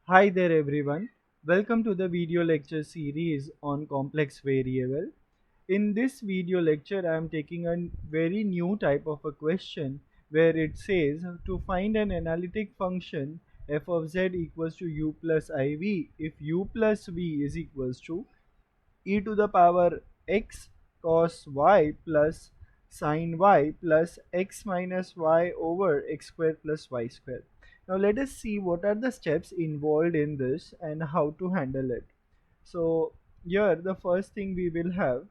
Hi there everyone. Welcome to the video lecture series on complex variable. In this video lecture I am taking a very new type of a question where it says to find an analytic function f of z equals to u plus iv if u plus v is equals to e to the power x cos y plus sin y plus x minus y over x square plus y square. Now let us see what are the steps involved in this and how to handle it. So here the first thing we will have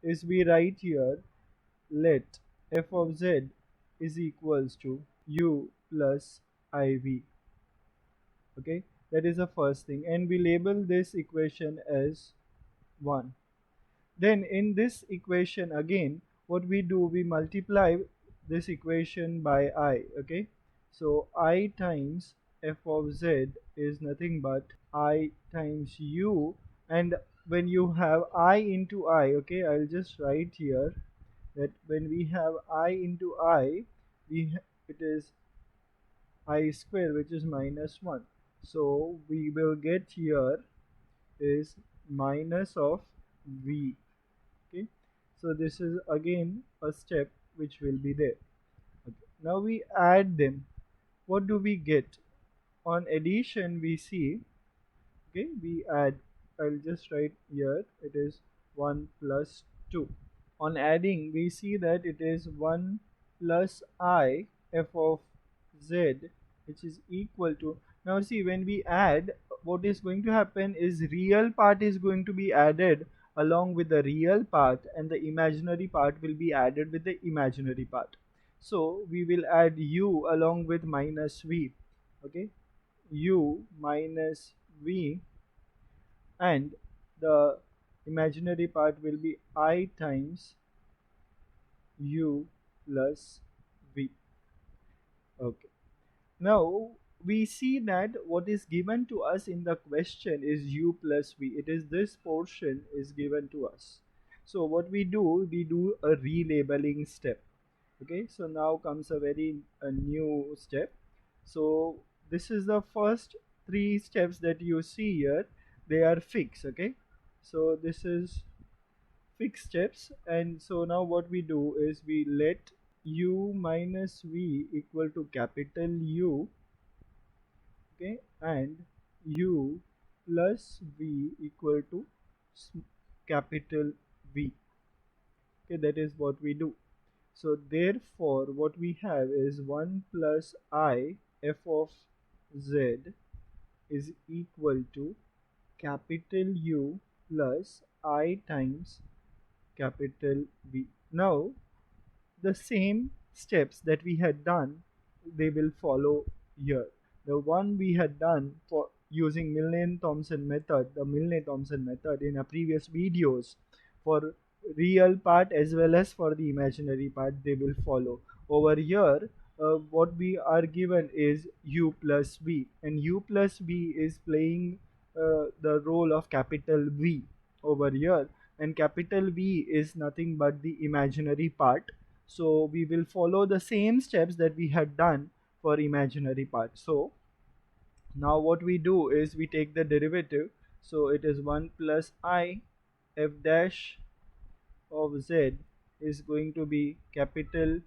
is we write here let f of z is equals to u plus iv. Okay, that is the first thing, and we label this equation as 1. Then in this equation again, what we do, we multiply this equation by I. Okay, so I times f of z is nothing but I times u, and when you have I into I, okay, I'll just write here that when we have I into I, it is I square, which is minus 1. So we will get here is minus of v. Okay, so this is again a step which will be there. Okay. Now we add them. What do we get? On addition we see, okay, we add, I'll just write here it is 1 plus 2. On adding we see that it is 1 plus I f of z, which is equal to, now see, when we add, what is going to happen is real part is going to be added along with the real part, and the imaginary part will be added with the imaginary part. So we will add u along with minus v. Okay, u minus v, and the imaginary part will be I times u plus v. Okay, now we see that what is given to us in the question is u plus v. It is this portion is given to us. So what we do a relabeling step. Okay, so now comes a new step. So this is the first three steps that you see here, they are fixed. Okay, so this is fixed steps, and so now what we do is we let u minus v equal to capital U, okay, and u plus v equal to capital V. Okay, that is what we do. So therefore what we have is 1 plus I f of z is equal to capital U plus I times capital V. Now the same steps that we had done, they will follow here. The one we had done for using Milne-Thomson method, the Milne-Thomson method in our previous videos, for real part as well as for the imaginary part, they will follow. Over here, what we are given is u plus v, and u plus v is playing the role of capital V over here, and capital V is nothing but the imaginary part. So we will follow the same steps that we had done for imaginary part. So now what we do is we take the derivative. So it is 1 plus I f dash of z is going to be capital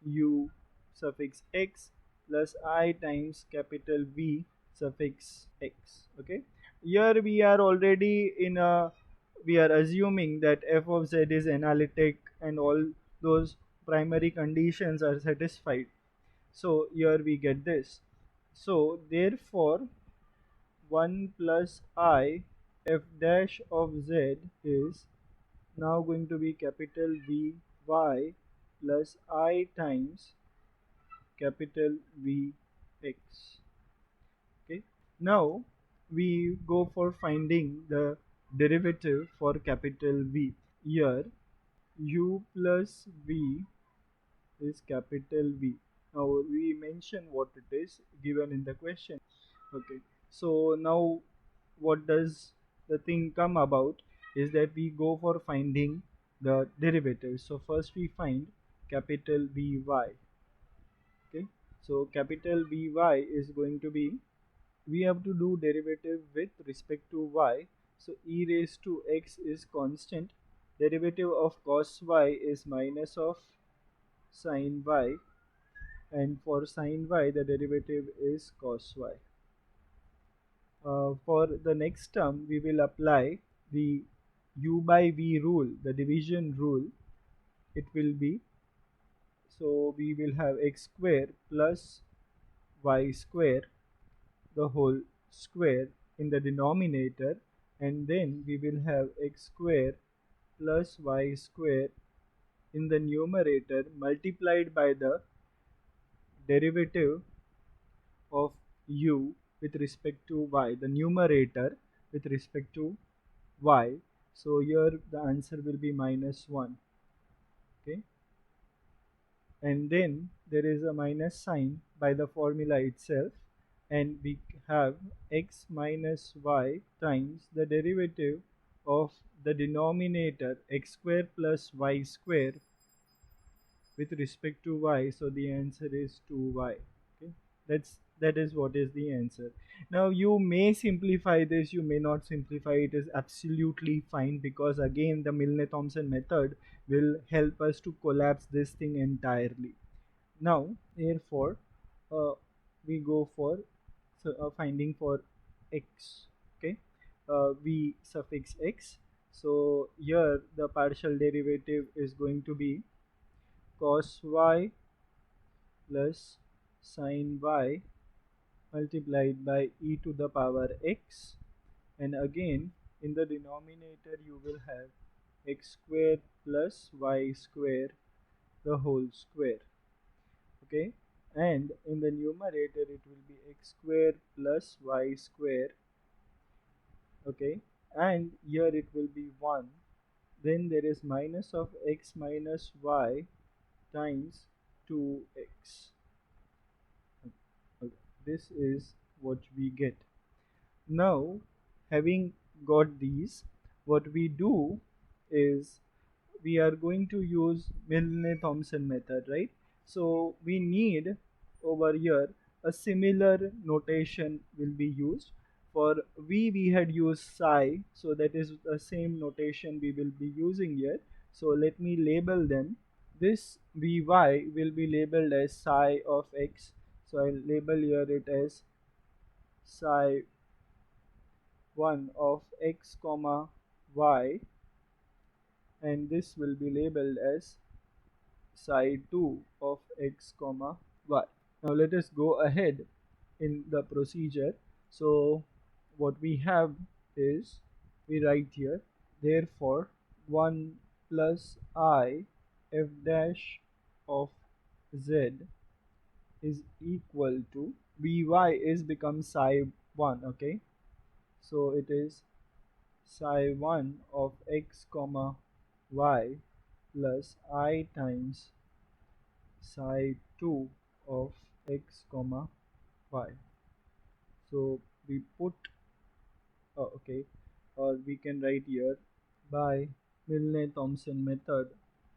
U suffix x plus I times capital V suffix x. Okay, here we are already in a, we are assuming that f of z is analytic and all those primary conditions are satisfied. So here we get this. So therefore 1 plus I f dash of z is now going to be capital V y plus I times capital V x. Okay, now we go for finding the derivative for capital V. Here u plus v is capital V. Now we mention what it is given in the question. Okay, so now what does the thing come about is that we go for finding the derivative. So first we find capital Vy. Okay, so capital Vy is going to be we have to do derivative with respect to y. So e raised to x is constant. Derivative of cos y is minus of sin y, and for sin y the derivative is cos y. For the next term we will apply the u by v rule, the division rule. It will be, so we will have x square plus y square the whole square in the denominator, and then we will have x square plus y square in the numerator multiplied by the derivative of u with respect to y, the numerator with respect to y. So here the answer will be minus 1. Okay, and then there is a minus sign by the formula itself, and we have x minus y times the derivative of the denominator x square plus y square with respect to y. So the answer is 2y. Okay, that is what is the answer. Now you may simplify this, you may not simplify, it is absolutely fine, because again the Milne-Thomson method will help us to collapse this thing entirely. Now therefore uh, we go for, so, finding for x. Okay, v suffix x. So here the partial derivative is going to be cos y plus sin y multiplied by e to the power x, and again in the denominator you will have x square plus y square the whole square. Okay, and in the numerator it will be x square plus y square. Okay, and here it will be 1. Then there is minus of x minus y times 2x. Okay, this is what we get. Now, having got these, what we do is we are going to use Milne-Thomson method, right? So we need over here a similar notation will be used. For v we had used psi, so that is the same notation we will be using here. So let me label them. This vy will be labeled as psi of x. So I'll label here it as psi 1 of x comma y, and this will be labeled as psi 2 of x comma y. Now let us go ahead in the procedure. So what we have is, we write here, therefore 1 plus I f dash of z is equal to, vy is become psi 1. Okay, so it is psi 1 of x comma y plus I times psi 2 of x comma y. So we put, okay, or we can write here, by Milne-Thomson method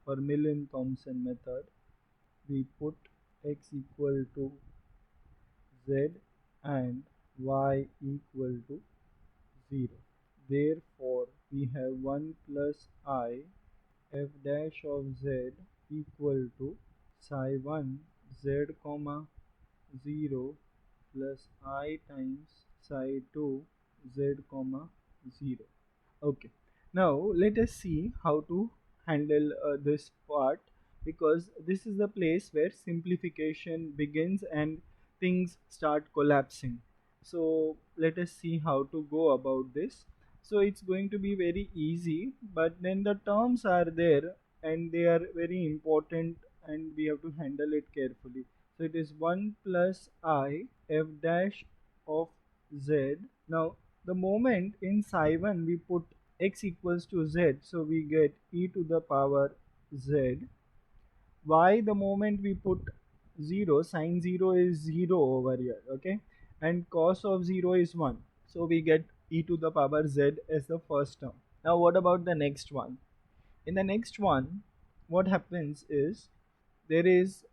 or Milne-Thomson method, we put x equal to z and y equal to 0. Therefore we have 1 plus I f dash of z equal to psi 1 z comma 0 plus I times psi 2 z comma 0. Okay, now let us see how to handle this part, because this is the place where simplification begins and things start collapsing. So let us see how to go about this. So it's going to be very easy, but then the terms are there and they are very important, and we have to handle it carefully. So it is 1 plus I f dash of z. Now the moment in psi 1 we put x equals to z, so we get e to the power z. Y, the moment we put 0, sine 0 is 0 over here. Okay, and cos of 0 is 1, so we get e to the power z as the first term. Now what about the next one? In the next one, what happens is, there is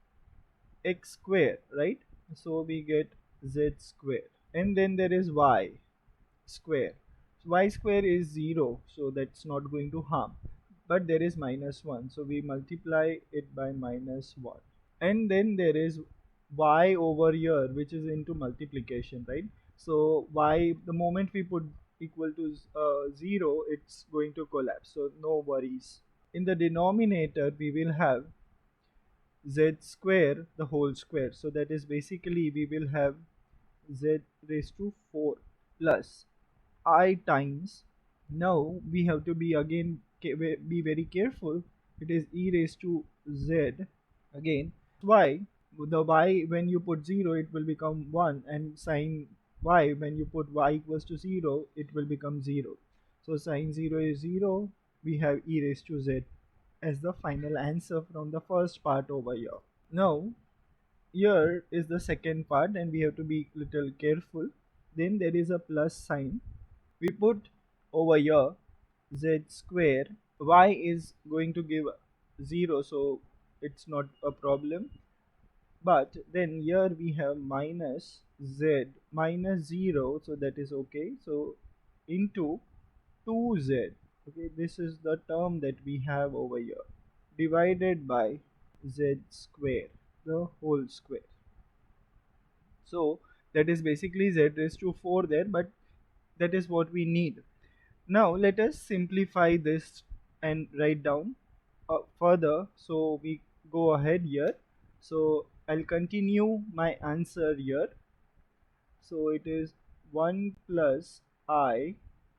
x square, right? So we get z square. and then there is y square. So y square is 0, so that's not going to harm, but there is minus 1, so we multiply it by minus 1. And then there is y over here, which is into multiplication, right? So y, the moment we put equal to 0, it's going to collapse, so no worries. In the denominator we will have z square the whole square, so that is basically we will have z raised to 4 plus I times, now we have to be again be very careful, it is e raised to z again y. The y, when you put 0 it will become 1, and sine y, when you put y equals to 0 it will become 0. So sine 0 is 0, we have e raised to z as the final answer from the first part over here. Now here is the second part, and we have to be little careful. Then there is a plus sign, we put over here z square, y is going to give 0, so it's not a problem. But then here we have minus z minus 0, so that is okay, so into 2z, okay, this is the term that we have over here, divided by z square the whole square. So that is basically z raised to 4 there, but that is what we need. Now let us simplify this and write down further. So we go ahead here. So I'll continue my answer here. So it is 1 plus I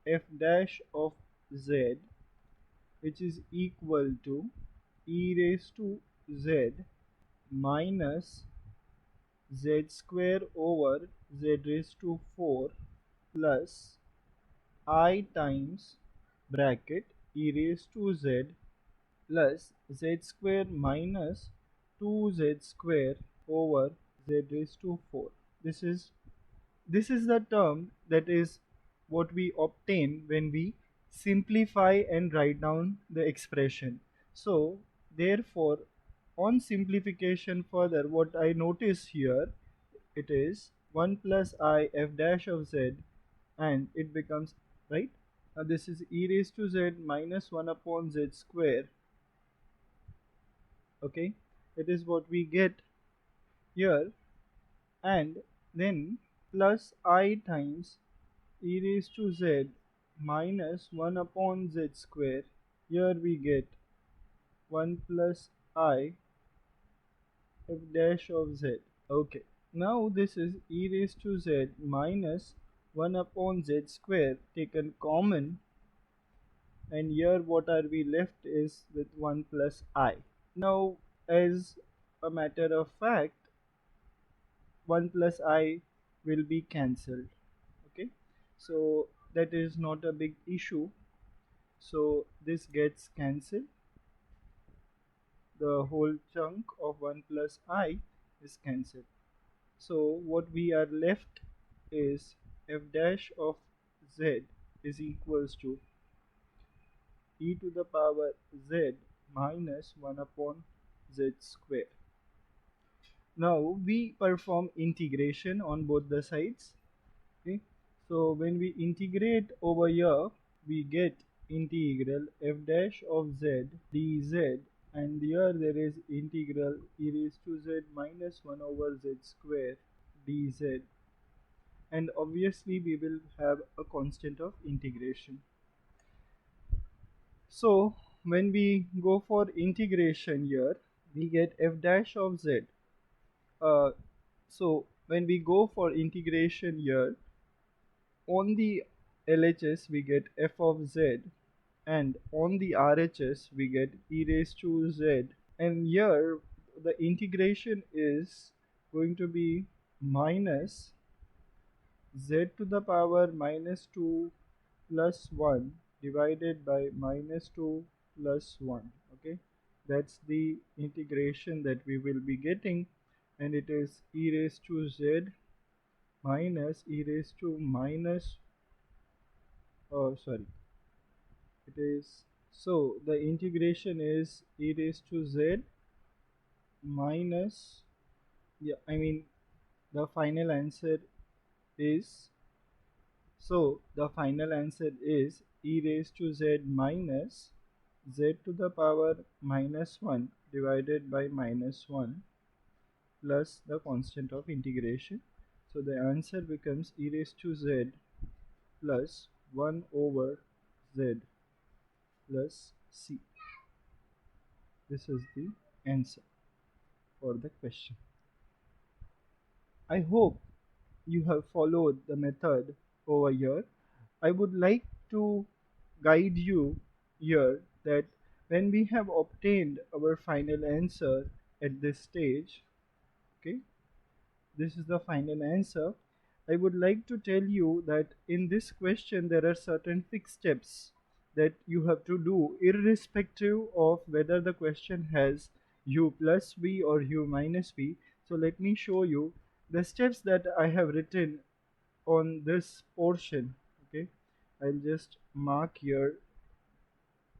f dash of z, which is equal to e raised to z minus z square over z raised to 4 plus I times bracket e raised to z plus z square minus 2z square over z raised to 4. This is the term that is what we obtain when we simplify and write down the expression. So therefore, on simplification further, what I notice here, it is 1 plus I f dash of z, and it becomes, right, this is e raised to z minus 1 upon z square, okay, it is what we get here. And then plus I times e raised to z minus 1 upon z square, here we get 1 plus I f dash of z. Okay, now this is e raised to z minus 1 upon z square taken common, and here what are we left is with 1 plus I. Now, as a matter of fact, 1 plus I will be cancelled, okay, so that is not a big issue, so this gets cancelled, the whole chunk of 1 plus I is cancelled. So what we are left is f dash of z is equals to e to the power z minus 1 upon z square. Now we perform integration on both the sides, okay, so when we integrate over here we get integral f dash of z dz, and here there is integral e raised to z minus 1 over z square dz, and obviously we will have a constant of integration. So when we go for integration here we get f dash of z, uh, so when we go for integration here, on the LHS we get f of z, and on the RHS we get e raised to z, and here the integration is going to be minus z to the power minus 2 plus 1 divided by minus 2 plus 1, okay, that's the integration that we will be getting, and it is e raised to z minus e raised to minus, oh sorry, it is, so the integration is e raised to z minus, yeah, I mean the final answer is, so the final answer is e raised to z minus z to the power minus 1 divided by minus 1 plus the constant of integration. So the answer becomes e raised to z plus 1 over z plus c. This is the answer for the question. I hope you have followed the method over here. I would like to guide you here that when we have obtained our final answer at this stage, okay, this is the final answer. I would like to tell you that in this question there are certain fixed steps that you have to do irrespective of whether the question has u plus v or u minus v. So let me show you the steps that I have written on this portion. Okay, I'll just mark here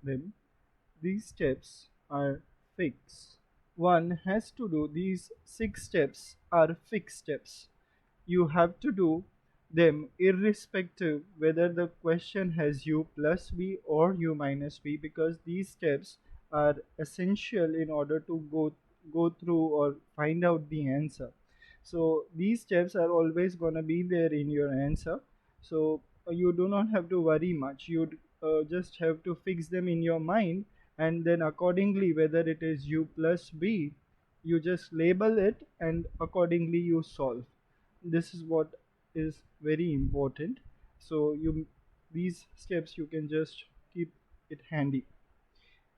them. These steps are fixed. One has to do these 6 steps are fixed steps. You have to do them irrespective whether the question has u plus v or u minus v, because these steps are essential in order to go through or find out the answer. So these steps are always going to be there in your answer. So you do not have to worry much. You just have to fix them in your mind, and then accordingly whether it is u plus v, you just label it and accordingly you solve. This is what is very important. So you, these steps you can just keep it handy,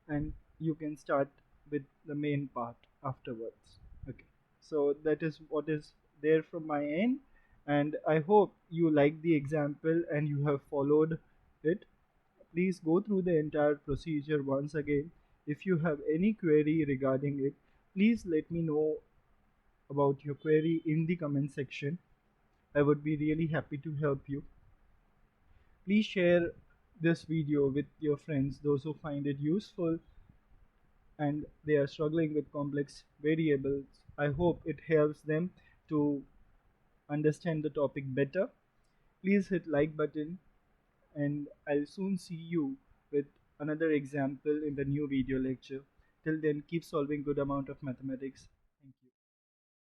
and you can start with the main part afterwards. Okay, so that is what is there from my end, and I hope you like the example and you have followed it. Please go through the entire procedure once again. If you have any query regarding it, please let me know about your query in the comment section. I would be really happy to help you. Please share this video with your friends, those who find it useful and they are struggling with complex variables. I hope it helps them to understand the topic better. Please hit like button, and I'll soon see you with another example in the new video lecture. Till then, keep solving good amount of mathematics.